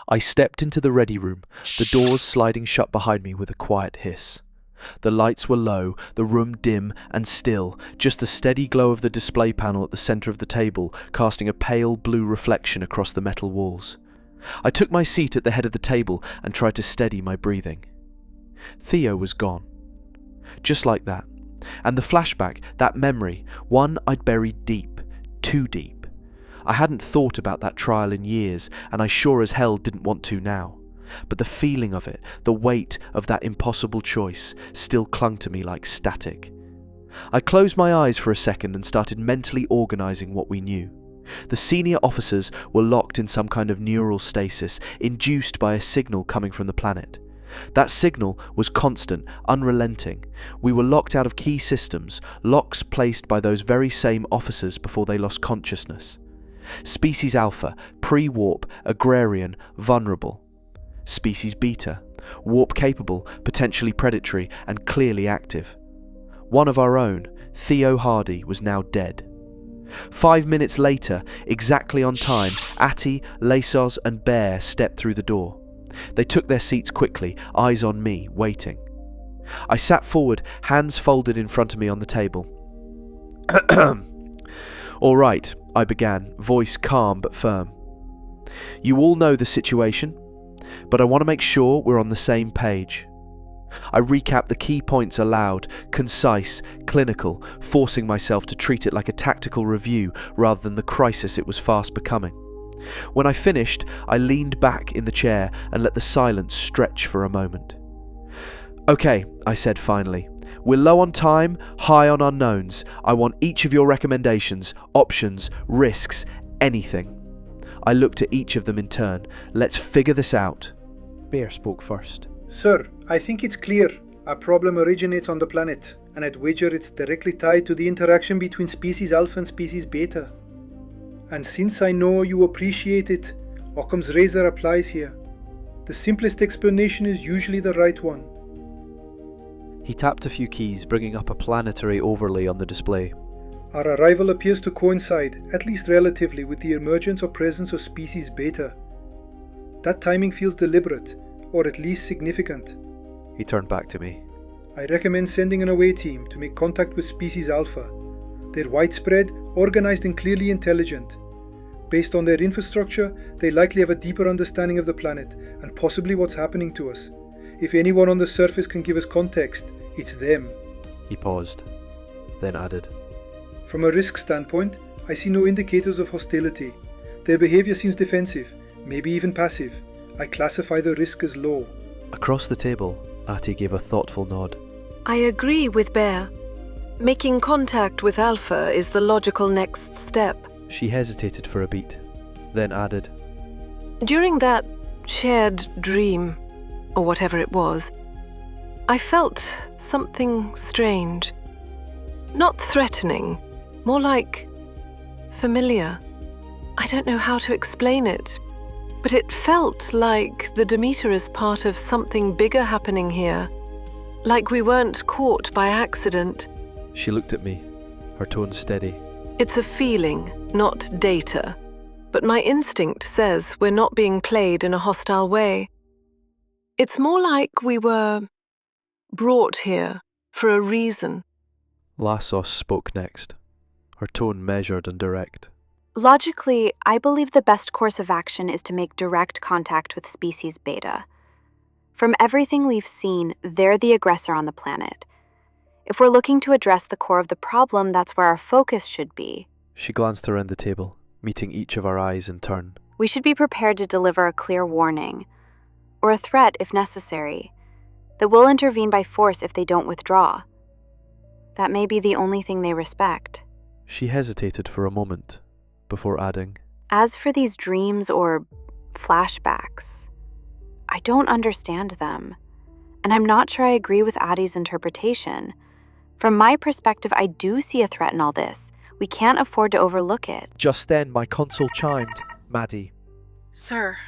I stepped into the ready room, the doors sliding shut behind me with a quiet hiss. The lights were low, the room dim and still, just the steady glow of the display panel at the centre of the table casting a pale blue reflection across the metal walls. I took my seat at the head of the table and tried to steady my breathing. Theo was gone. Just like that. And the flashback, that memory, one I'd buried deep, too deep. I hadn't thought about that trial in years, and I sure as hell didn't want to now. But the feeling of it, the weight of that impossible choice, still clung to me like static. I closed my eyes for a second and started mentally organising what we knew. The senior officers were locked in some kind of neural stasis, induced by a signal coming from the planet. That signal was constant, unrelenting. We were locked out of key systems, locks placed by those very same officers before they lost consciousness. Species Alpha, pre-warp, agrarian, vulnerable. Species Beta, warp-capable, potentially predatory, and clearly active. One of our own, Theo Hardy, was now dead. 5 minutes later, exactly on time, Atty, Lasos, and Bear stepped through the door. They took their seats quickly, eyes on me, waiting. I sat forward, hands folded in front of me on the table. "All right," I began, voice calm but firm. "You all know the situation, but I want to make sure we're on the same page." I recapped the key points aloud, concise, clinical, forcing myself to treat it like a tactical review rather than the crisis it was fast becoming. When I finished, I leaned back in the chair and let the silence stretch for a moment. "Okay," I said finally. "We're low on time, high on unknowns. I want each of your recommendations, options, risks, anything." I looked at each of them in turn. "Let's figure this out." Bear spoke first. Sir, I think it's clear. Our problem originates on the planet, and I'd wager it's directly tied to the interaction between species Alpha and species Beta. And since I know you appreciate it, Occam's razor applies here. The simplest explanation is usually the right one. He tapped a few keys, bringing up a planetary overlay on the display. Our arrival appears to coincide, at least relatively, with the emergence or presence of species Beta. That timing feels deliberate, or at least significant. He turned back to me. I recommend sending an away team to make contact with species Alpha. They're widespread, organized and clearly intelligent. Based on their infrastructure, they likely have a deeper understanding of the planet and possibly what's happening to us. If anyone on the surface can give us context, it's them. He paused, then added, From a risk standpoint, I see no indicators of hostility. Their behavior seems defensive, maybe even passive. I classify the risk as low. Across the table, Atty gave a thoughtful nod. I agree with Bear. Making contact with Alpha is the logical next step. She hesitated for a beat, then added, During that shared dream, or whatever it was, I felt something strange. Not threatening, more like familiar. I don't know how to explain it, but it felt like the Demeter is part of something bigger happening here. Like we weren't caught by accident. She looked at me, her tone steady. It's a feeling, not data. But my instinct says we're not being played in a hostile way. It's more like we were brought here for a reason. Lasos spoke next, her tone measured and direct. Logically, I believe the best course of action is to make direct contact with species Beta. From everything we've seen, they're the aggressor on the planet. If we're looking to address the core of the problem, that's where our focus should be. She glanced around the table, meeting each of our eyes in turn. We should be prepared to deliver a clear warning, or a threat if necessary, that we'll intervene by force if they don't withdraw. That may be the only thing they respect. She hesitated for a moment, before adding, As for these dreams or flashbacks, I don't understand them, and I'm not sure I agree with Addie's interpretation. From my perspective, I do see a threat in all this. We can't afford to overlook it. Just then my console chimed, Maddie. Sir,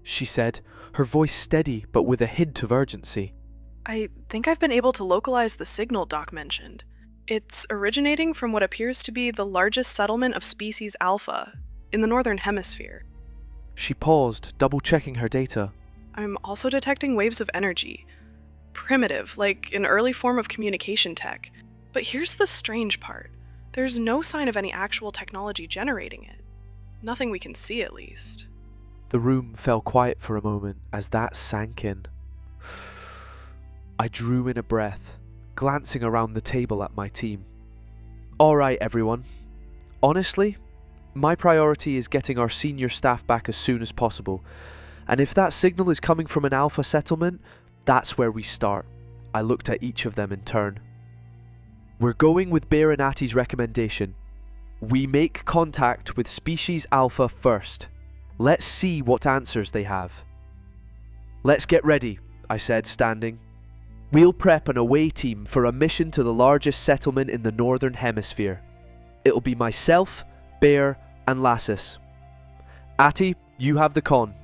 She said, her voice steady but with a hint of urgency. I think I've been able to localize the signal Doc mentioned. It's originating from what appears to be the largest settlement of species Alpha in the northern hemisphere. She paused, double-checking her data. I'm also detecting waves of energy. Primitive, like an early form of communication tech. But here's the strange part. There's no sign of any actual technology generating it. Nothing we can see, at least. The room fell quiet for a moment as that sank in. I drew in a breath, glancing around the table at my team. All right, everyone. Honestly, my priority is getting our senior staff back as soon as possible. And if that signal is coming from an Alpha settlement, that's where we start. I looked at each of them in turn. We're going with Bear and Atti's recommendation. We make contact with Species Alpha first. Let's see what answers they have. Let's get ready, I said, standing. We'll prep an away team for a mission to the largest settlement in the Northern Hemisphere. It'll be myself, Bear, and Lassus. Atti, you have the con.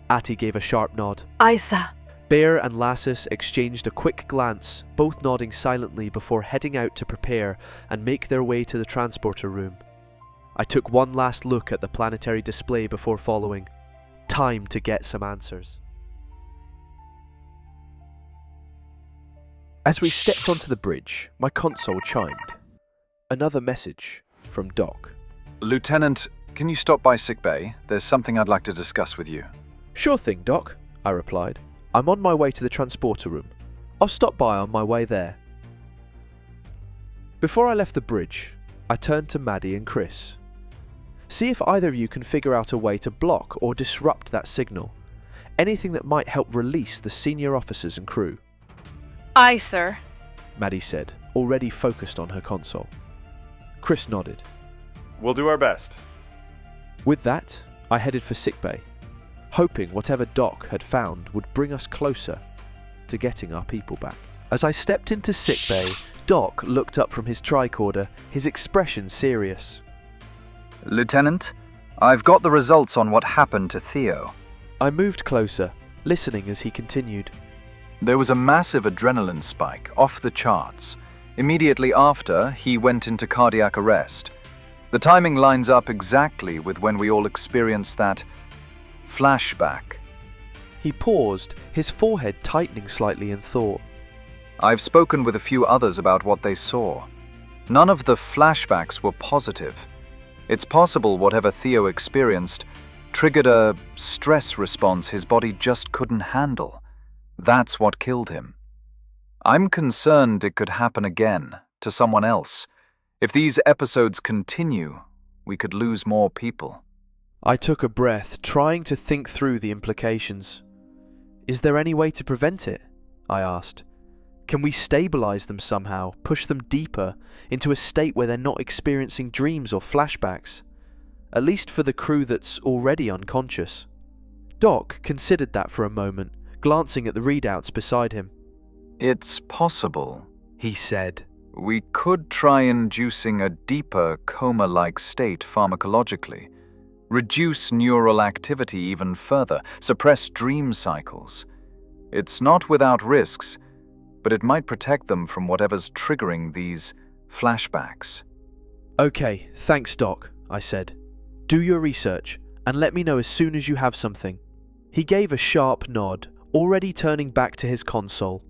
Atti gave a sharp nod. Aye, sir. Bear and Lassus exchanged a quick glance, both nodding silently before heading out to prepare and make their way to the transporter room. I took one last look at the planetary display before following. Time to get some answers. As we stepped onto the bridge, my console chimed. Another message from Doc. Lieutenant, can you stop by sickbay? There's something I'd like to discuss with you. Sure thing, Doc, I replied. I'm on my way to the transporter room. I'll stop by on my way there. Before I left the bridge, I turned to Maddie and Chris. See if either of you can figure out a way to block or disrupt that signal. Anything that might help release the senior officers and crew. Aye, sir, Maddie said, already focused on her console. Chris nodded. We'll do our best. With that, I headed for sickbay, hoping whatever Doc had found would bring us closer to getting our people back. As I stepped into sickbay, Doc looked up from his tricorder, his expression serious. Lieutenant, I've got the results on what happened to Theo. I moved closer, listening as he continued. There was a massive adrenaline spike, off the charts. Immediately after, he went into cardiac arrest. The timing lines up exactly with when we all experienced that flashback. He paused, his forehead tightening slightly in thought. I've spoken with a few others about what they saw. None of the flashbacks were positive. It's possible whatever Theo experienced triggered a stress response his body just couldn't handle. That's what killed him. I'm concerned it could happen again, to someone else. If these episodes continue, we could lose more people. I took a breath, trying to think through the implications. Is there any way to prevent it? I asked. Can we stabilize them somehow, push them deeper, into a state where they're not experiencing dreams or flashbacks? At least for the crew that's already unconscious. Doc considered that for a moment, glancing at the readouts beside him. It's possible, he said. We could try inducing a deeper coma-like state pharmacologically. Reduce neural activity even further, suppress dream cycles. It's not without risks, but it might protect them from whatever's triggering these flashbacks. Okay, thanks, Doc, I said. Do your research, and let me know as soon as you have something. He gave a sharp nod, already turning back to his console.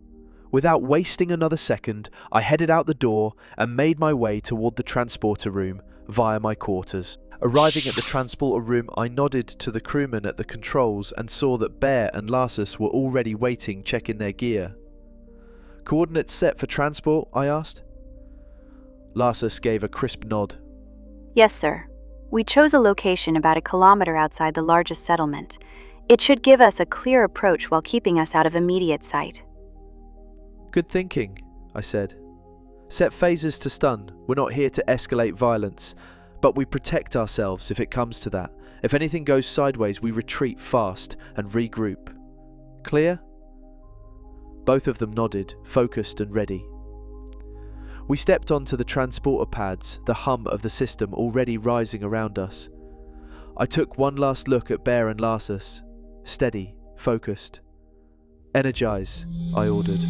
Without wasting another second, I headed out the door and made my way toward the transporter room via my quarters. Arriving at the transporter room, I nodded to the crewmen at the controls and saw that Bear and Lassus were already waiting, checking their gear. Coordinates set for transport? I asked. Lassus gave a crisp nod. Yes, sir. We chose a location about 1 kilometer outside the largest settlement. It should give us a clear approach while keeping us out of immediate sight. Good thinking, I said. Set phases to stun. We're not here to escalate violence, but we protect ourselves if it comes to that. If anything goes sideways, we retreat fast and regroup. Clear? Both of them nodded, focused and ready. We stepped onto the transporter pads, the hum of the system already rising around us. I took one last look at Bear and Lassus. Steady, focused. Energize, I ordered.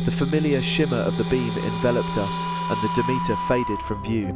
The familiar shimmer of the beam enveloped us, and the Demeter faded from view.